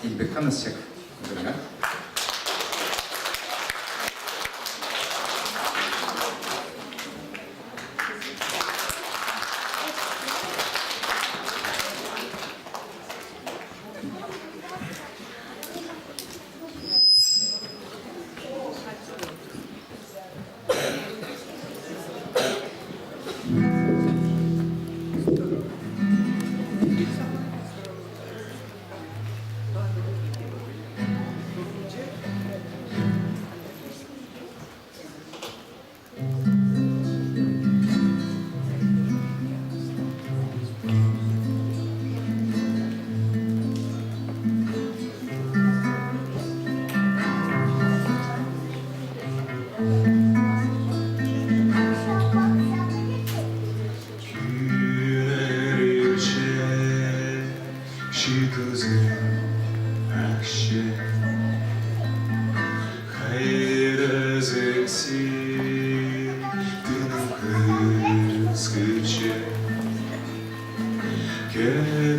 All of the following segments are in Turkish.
Илбекхан Асяк.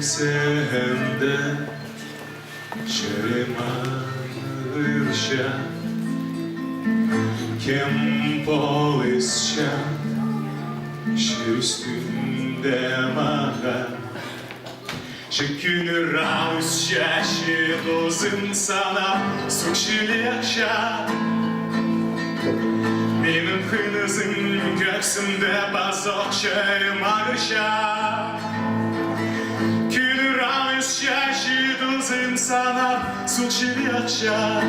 Sevde şerimarışa Kem polisça Şer üstünde mağa Şekünü rausça Şidozın sana Sukşilekşa Benim hınızın göksümde Bazok şerimarışa Şaşırdım sana suçilyaça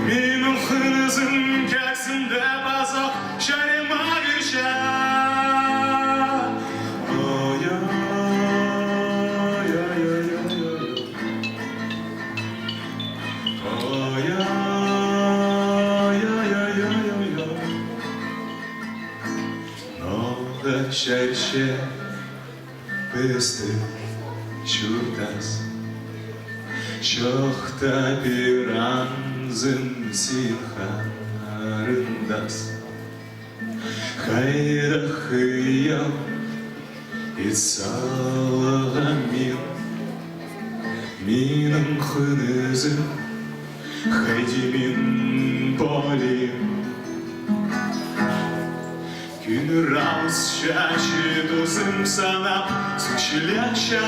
Benim hınızım göksümde bazok şerima gülşa Oy oy oy oy oy Oy oy oy oy oy oy Nowe szersze bysty Şurdas Şohta bir anzın sinharındas Hayda hıyam İtsalga Minım hınızım Haydi min polim Gün raus şaşırdım sana Sukşilekşa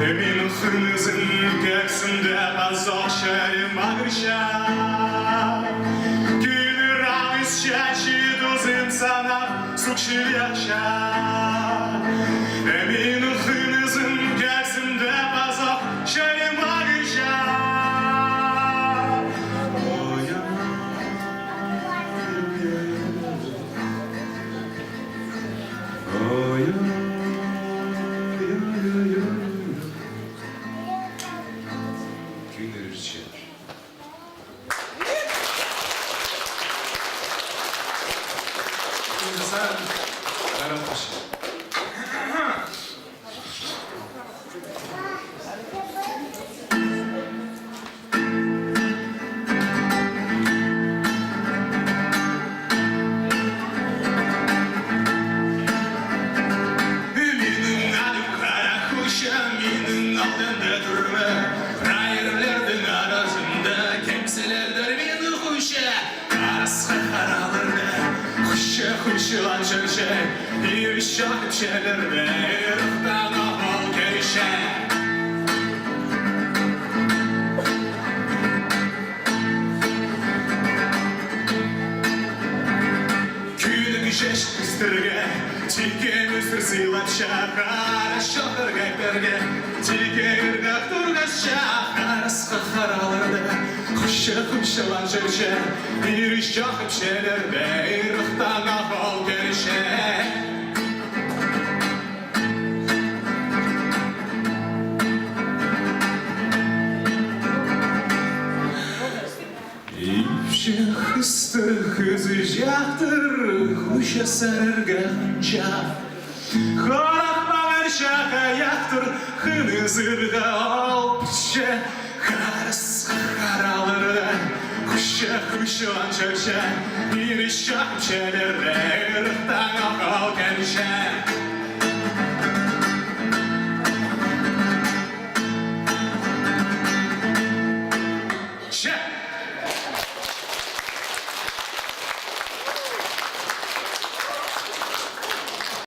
Emin hınızın göksümde Bazok şerimarışa Gün raus şaşırdım sana Sukşilekşa Emin hınızın göksümde Bazok şerimarışa Kuşulan çölşe, bir şahit şeyler ve ırktan ahval gelişe Küydü güçeş kıstırge, çilke müstür sıylapşa Kara şokır gayberge, çilke ırgak durgaşa Karasqa xaralarda, kuşulan çölşe Bir şahit şeyler ve ırktan ahval gelişe Hıstır hızıcaktır Huşa sarırganca Korakma verşaka yaktır Hınızırga olpça Karasqa karaları Kuşulan çölşe Bir şahit şeyler ve ırktan ahval gelişe